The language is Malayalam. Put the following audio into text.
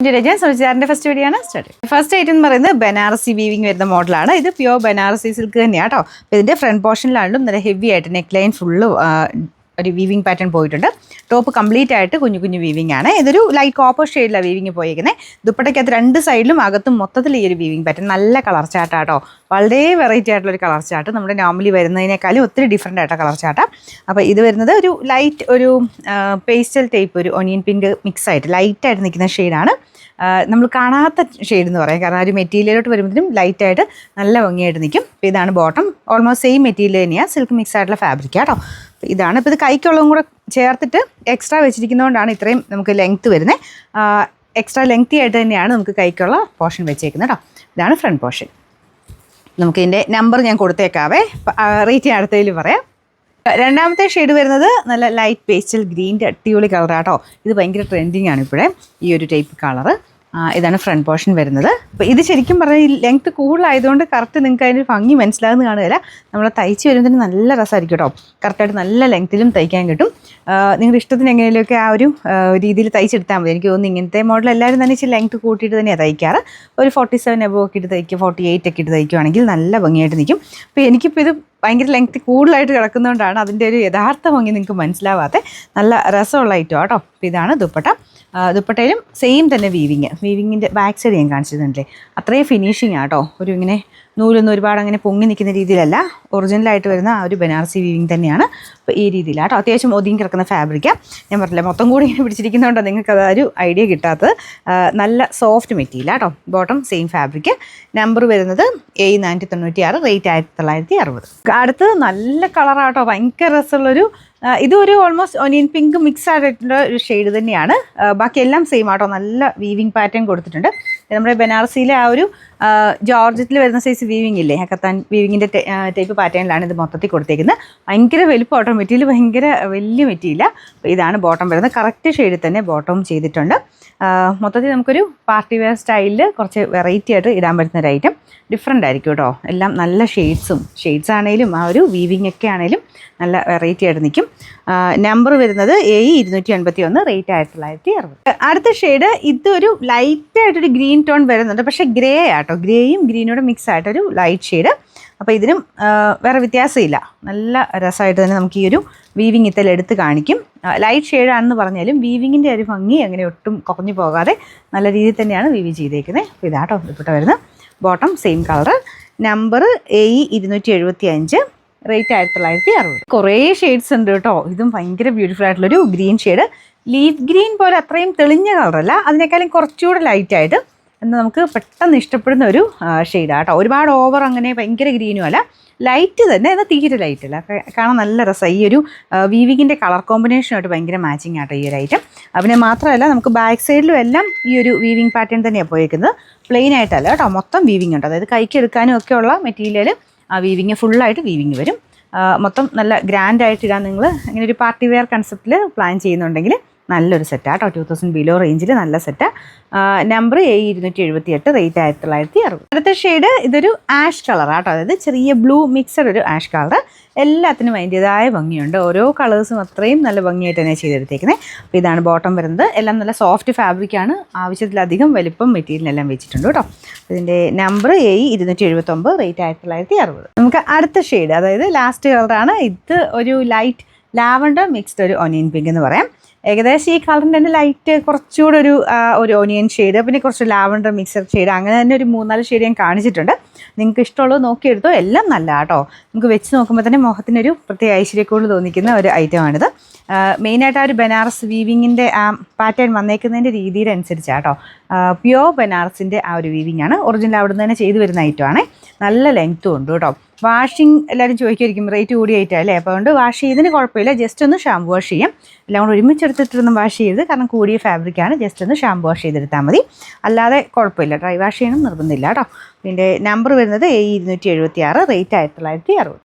ഫസ്റ്റ് വീഡിയോ ആണ് സ്റ്റാർട്ട്. ഫസ്റ്റ് ഐറ്റം എന്ന് പറയുന്നത് ബനാറസി വീവിംഗ് വരുന്ന മോഡലാണ്. ഇത് പ്യോർ ബനാറസി സിൽക്ക് തന്നെയാണ് കേട്ടോ. അപ്പോൾ ഇതിൻ്റെ ഫ്രണ്ട് പോർഷനിലാണെങ്കിലും നല്ല ഹെവി ആയിട്ട് നെക്ക് ലൈൻ ഫുള്ള് ഒരു വീവിംഗ് പാറ്റേൺ പോയിട്ടുണ്ട്. ടോപ്പ് കംപ്ലീറ്റ് ആയിട്ട് കുഞ്ഞു കുഞ്ഞു വീവിംഗ് ആണ്. ഇതൊരു ലൈറ്റ് കോപ്പർ ഷെയ്ഡിലാണ് വീവിംഗ് പോയിരിക്കുന്നത്. ദുപ്പട്ടയ്ക്കകത്ത് രണ്ട് സൈഡിലും അകത്തും മൊത്തത്തിൽ ഈ ഒരു വീവിംഗ് പാറ്റേൺ നല്ല കളർ ചാട്ടാട്ടോ. വളരെ വെറൈറ്റി ആയിട്ടുള്ളൊരു കളർ ചാട്ട്. നമ്മുടെ നോർമലി വരുന്നതിനേക്കാളും ഒത്തിരി ഡിഫറെൻ്റ് ആയിട്ടോ കളർ ചാട്ട. അപ്പോൾ ഇത് വരുന്നത് ഒരു ലൈറ്റ് ഒരു പേസ്റ്റൽ ടൈപ്പ് ഒരു ഒനിയൻ പിങ്ക് മിക്സ് ആയിട്ട് ലൈറ്റായിട്ട് നിൽക്കുന്ന ഷെയ്ഡാണ്. നമ്മൾ കാണാത്ത ഷെയ്ഡ് എന്ന് പറയാം. കാരണം ആ ഒരു മെറ്റീരിയലോട്ട് വരുമ്പോഴത്തേനും ലൈറ്റായിട്ട് നല്ല ഭംഗിയായിട്ട് നിൽക്കും. അപ്പോൾ ഇതാണ് ബോട്ടം. ഓൾമോസ്റ്റ് സെയിം മെറ്റീരിയൽ തന്നെയാണ്. സിൽക്ക് മിക്സ് ആയിട്ടുള്ള ഫാബ്രിക് കേട്ടോ. ഇതാണ് ഇപ്പോൾ ഇത് കൈക്കുള്ളതും കൂടെ ചേർത്തിട്ട് എക്സ്ട്രാ വെച്ചിരിക്കുന്നതുകൊണ്ടാണ് ഇത്രയും നമുക്ക് ലെങ്ത്ത് വരുന്നത്. എക്സ്ട്രാ ലെങ്തി ആയിട്ട് തന്നെയാണ് നമുക്ക് കൈക്കുള്ള പോർഷൻ വെച്ചേക്കുന്നത് കേട്ടോ. ഇതാണ് ഫ്രണ്ട് പോർഷൻ. നമുക്ക് ഇതിൻ്റെ നമ്പർ ഞാൻ കൊടുത്തേക്കാവേ. റേറ്റ് ഞാൻ അടുത്തതിൽ പറയാം. രണ്ടാമത്തെ ഷെയ്ഡ് വരുന്നത് നല്ല ലൈറ്റ് പേസ്റ്റൽ ഗ്രീൻ്റെ അടിപൊളി കളറാട്ടോ. ഇത് ഭയങ്കര ട്രെൻഡിങ് ആണ് ഇപ്പോഴേ ഈ ഒരു ടൈപ്പ് കളറ്. ഇതാണ് ഫ്രണ്ട് പോർഷൻ വരുന്നത്. അപ്പോൾ ഇത് ശരിക്കും പറഞ്ഞാൽ ഈ ലെങ്ത്ത് കൂടുതലായതുകൊണ്ട് കറക്റ്റ് നിങ്ങൾക്ക് അതിൻ്റെ ഭംഗി മനസ്സിലാകുന്ന കാണുകയില്ല. നമ്മൾ തയ്ച്ച് വരുന്നതിന് നല്ല രസമായിരിക്കും കേട്ടോ. കറക്റ്റായിട്ട് നല്ല ലെങ്ത്തിലും തയ്ക്കാൻ കിട്ടും. നിങ്ങളുടെ ഇഷ്ടത്തിന് എങ്ങനെയൊക്കെ ആ ഒരു രീതിയിൽ തയ്ച്ചെടുത്താൽ മതി. എനിക്ക് തോന്നുന്നു ഇങ്ങനത്തെ മോഡൽ എല്ലാവരും തന്നെ ഇച്ചിരി ലെങ്ത്ത് കൂട്ടിയിട്ട് തന്നെയാണ് തയ്ക്കാറ്. ഒരു 47 എബോ ഒക്കെ ഇട്ട് തയ്ക്കുക, 48 ഒക്കെ ഇട്ട് തയ്ക്കുകയാണെങ്കിൽ നല്ല ഭംഗിയായിട്ട് നിൽക്കും. അപ്പോൾ എനിക്കിപ്പോൾ ഇത് ഭയങ്കര ലെങ്ത്ത് കൂടുതലായിട്ട് കിടക്കുന്നതുകൊണ്ടാണ് അതിൻ്റെ ഒരു യഥാർത്ഥ ഭംഗി നിങ്ങൾക്ക് മനസ്സിലാവാത്ത. നല്ല രസമുള്ള ഐറ്റം കേട്ടോ. അപ്പോൾ ഇതാണ് ദുപ്പട്ട. ദുപ്പട്ടയിലും സെയിം തന്നെ വീവിങ്ങിൻ്റെ ബാക്ക് സൈഡ് ഞാൻ കാണിച്ചിട്ടുണ്ടല്ലേ, അത്രയും ഫിനിഷിങ് ആട്ടോ. ഒരു ഇങ്ങനെ നൂലൊന്നും ഒരുപാട് അങ്ങനെ പൊങ്ങി നിൽക്കുന്ന രീതിയിലല്ല, ഒറിജിനലായിട്ട് വരുന്ന ആ ഒരു ബനാറസി വീവിങ് തന്നെയാണ്. അപ്പോൾ ഈ രീതിയിലാട്ടോ. അത്യാവശ്യം ഒതുങ്ങി കിടക്കുന്ന ഫാബ്രിക്കാണ്. ഞാൻ പറഞ്ഞില്ല മൊത്തം കൂടി ഇങ്ങനെ പിടിച്ചിരിക്കുന്നതുകൊണ്ടാണ് നിങ്ങൾക്ക് അതൊരു ഐഡിയ കിട്ടാത്തത്. നല്ല സോഫ്റ്റ് മെറ്റീരിയൽ ആട്ടോ. Bottom same fabric. നമ്പർ വരുന്നത് A496, റേറ്റ് 1960. അടുത്തത് നല്ല കളറാട്ടോ. ഭയങ്കര രസമുള്ളൊരു ഇതൊരു ഓൾമോസ്റ്റ് ഒനിയൻ പിങ്ക് മിക്സ് ആയിട്ടുള്ള ഒരു ഷെയ്ഡ് തന്നെയാണ്. ബാക്കിയെല്ലാം സെയിം ആട്ടോ. നല്ല വീവിങ് പാറ്റേൺ കൊടുത്തിട്ടുണ്ട്. നമ്മുടെ ബനാറസിയിലെ ആ ഒരു ജോർജറ്റിൽ വരുന്ന സൈസ് വീവിങ് ഇല്ലേ, കത്താൻ വീവിങ്ങിൻ്റെ ടൈപ്പ് പാറ്റേണിലാണ് ഇത് മൊത്തത്തിൽ കൊടുത്തേക്കുന്നത്. ഭയങ്കര വലുപ്പമാട്ടോ. മെറ്റീരിയൽ ഭയങ്കര വലിയ മെറ്റീരിയലാണ്. അപ്പോൾ ഇതാണ് ബോട്ടം വരുന്നത്. കറക്റ്റ് ഷെയ്ഡിൽ തന്നെ ബോട്ടം ചെയ്തിട്ടുണ്ട്. മൊത്തത്തിൽ നമുക്കൊരു പാർട്ടി വെയർ സ്റ്റൈലിൽ കുറച്ച് വെറൈറ്റി ആയിട്ട് ഇടാൻ പറ്റുന്ന ഒരു ഐറ്റം. ഡിഫറെൻ്റ് ആയിരിക്കും കേട്ടോ. എല്ലാം നല്ല ഷെയ്ഡ്സ് ആണെങ്കിലും ആ ഒരു വീവിങ് ഒക്കെ ആണെങ്കിലും നല്ല വെറൈറ്റി ആയിട്ട് നിൽക്കും. നമ്പർ വരുന്നത് A281, റേറ്റ് 1960. അടുത്ത ഷെയ്ഡ് ഇതൊരു ലൈറ്റായിട്ടൊരു ഗ്രീൻ ടോൺ വരുന്നുണ്ട്. പക്ഷേ ഗ്രേ ആട്ടോ. ഗ്രേയും ഗ്രീനോടെ മിക്സ് ആയിട്ടൊരു ലൈറ്റ് ഷെയ്ഡ്. അപ്പോൾ ഇതിനും വേറെ വ്യത്യാസമില്ല. നല്ല രസമായിട്ട് തന്നെ നമുക്ക് ഈ ഒരു വീവിങ് ഇതെല്ലാം എടുത്ത് കാണിക്കും. ലൈറ്റ് ഷെയ്ഡാണെന്ന് പറഞ്ഞാലും വീവിങ്ങിൻ്റെ ഒരു ഭംഗി അങ്ങനെ ഒട്ടും കുറഞ്ഞു പോകാതെ നല്ല രീതിയിൽ തന്നെയാണ് വീവി ചെയ്തേക്കുന്നത്. അപ്പോൾ ഇതാട്ടോ ദുപ്പട്ട വരുന്നത്. Bottom same colour. Number A275, rate 1960. കുറേ ഷെയ്ഡ്സ് ഉണ്ട് കേട്ടോ. ഇതും ഭയങ്കര ബ്യൂട്ടിഫുൾ ആയിട്ടുള്ളൊരു ഗ്രീൻ ഷെയ്ഡ്. ലീഫ് ഗ്രീൻ പോലെ അത്രയും തെളിഞ്ഞ കളറല്ല, അതിനേക്കാളും കുറച്ചുകൂടെ ലൈറ്റായിട്ട് എന്നാൽ നമുക്ക് പെട്ടെന്ന് ഇഷ്ടപ്പെടുന്ന ഒരു ഷെയ്ഡാണ് കേട്ടോ. ഒരുപാട് ഓവർ അങ്ങനെ ഭയങ്കര ഗ്രീനും അല്ല, ലൈറ്റ് തന്നെ, എന്നാൽ തീരെ ലൈറ്റ് അല്ല. കാണാൻ നല്ല രസമാണ്. ഈ ഒരു വീവിങ്ങിൻ്റെ കളർ കോമ്പിനേഷനായിട്ട് ഭയങ്കര മാച്ചിങ് ആട്ടോ ഈ ഒരു ഐറ്റം. പിന്നെ മാത്രമല്ല നമുക്ക് ബാക്ക് സൈഡിലും എല്ലാം ഈ ഒരു വീവിങ് പാറ്റേൺ തന്നെയാണ് പോയേക്കുന്നത്. പ്ലെയിൻ ആയിട്ടല്ല കേട്ടോ, മൊത്തം വീവിങ് ഉണ്ട്. അതായത് കൈക്ക് എടുക്കാനും ഒക്കെയുള്ള മെറ്റീരിയൽ ആ വീവിങ് ഫുള്ളായിട്ട് വീവിങ് വരും. മൊത്തം നല്ല ഗ്രാൻഡായിട്ട് ഇടാൻ നിങ്ങൾ അങ്ങനെ ഒരു പാർട്ടി വെയർ കൺസെപ്റ്റിൽ പ്ലാൻ ചെയ്യുന്നുണ്ടെങ്കിൽ നല്ലൊരു സെറ്റാട്ടോ. 2000 ബിലോ റേഞ്ചിൽ നല്ല സെറ്റാണ്. Number A278, rate 1960. അടുത്ത ഷെയ്ഡ് ഇതൊരു ആഷ് കളറാട്ടോ. അതായത് ചെറിയ ബ്ലൂ മിക്സഡ് ഒരു ആഷ് കളർ. എല്ലാത്തിനും അതിൻ്റെതായ ഭംഗിയുണ്ട്. ഓരോ കളേഴ്സും അത്രയും നല്ല ഭംഗിയായിട്ട് തന്നെ ചെയ്തെടുത്തേക്കുന്നത്. അപ്പോൾ ഇതാണ് ബോട്ടം വരുന്നത്. എല്ലാം നല്ല സോഫ്റ്റ് ഫാബ്രിക്കാണ്. ആവശ്യത്തിലധികം വലിപ്പം മെറ്റീരിയലെല്ലാം വെച്ചിട്ടുണ്ട് കേട്ടോ. ഇതിൻ്റെ നമ്പർ A279, റേറ്റ് 1960. നമുക്ക് അടുത്ത ഷെയ്ഡ്, അതായത് ലാസ്റ്റ് കളറാണ് ഇത്. ഒരു ലൈറ്റ് ലാവണ്ടർ മിക്സ്ഡ് ഒരു ഒനിയൻ പിങ്ക് എന്ന് പറയാം. ഏകദേശം ഈ കളറിൻ്റെ തന്നെ ലൈറ്റ് കുറച്ചുകൂടെ ഒരു ഒനിയൻ ഷെയ്ഡ്, പിന്നെ കുറച്ച് ലാവണ്ടർ മിക്സഡ് ഷെയ്ഡ്, അങ്ങനെ തന്നെ ഒരു 3-4 ഷെയ്ഡ് ഞാൻ കാണിച്ചിട്ടുണ്ട്. നിങ്ങൾക്ക് ഇഷ്ടമുള്ളത് നോക്കിയെടുത്തോ. എല്ലാം നല്ല കേട്ടോ. നമുക്ക് വെച്ച് നോക്കുമ്പോൾ തന്നെ മുഖത്തിനൊരു പ്രത്യേക ഐശ്വര്യക്കൂടുതൽ തോന്നിക്കുന്ന ഒരു ഐറ്റമാണിത്. മെയിനായിട്ട് ആ ഒരു ബനാറസ് വീവിങ്ങിൻ്റെ ആ പാറ്റേൺ വന്നേക്കുന്നതിൻ്റെ രീതിയിലനുസരിച്ചാണ് കേട്ടോ. പ്യോർ ബനാറസിൻ്റെ ആ ഒരു വീവിങ് ആണ്. ഒറിജിനൽ അവിടെ നിന്ന് തന്നെ ചെയ്തു വരുന്ന ഐറ്റമാണ്. നല്ല ലെങ്ത്തും ഉണ്ട് കേട്ടോ. വാഷിങ് എല്ലാവരും ചോദിക്കുമായിരിക്കും റേറ്റ് കൂടി ആയിട്ടല്ലേ. അപ്പോൾ അതുകൊണ്ട് വാഷ് ചെയ്തതിന് കുഴപ്പമില്ല. ജസ്റ്റ് ഒന്ന് ഷാമ്പു വാഷ് ചെയ്യാം. എല്ലാം കൂടെ ഒരുമിച്ചെടുത്തിട്ടൊന്നും വാഷ് ചെയ്യരുത്. കാരണം കൂടിയ ഫാബ്രിക്കാണ്. ജസ്റ്റ് ഒന്ന് ഷാമ്പു വാഷ് ചെയ്തെടുത്താൽ മതി. അല്ലാതെ കുഴപ്പമില്ല. ഡ്രൈ വാഷ് ചെയ്യണം നിർബന്ധമില്ല കേട്ടോ. ഇതിൻ്റെ നമ്പർ വരുന്നത് A276, റേറ്റ് 1960.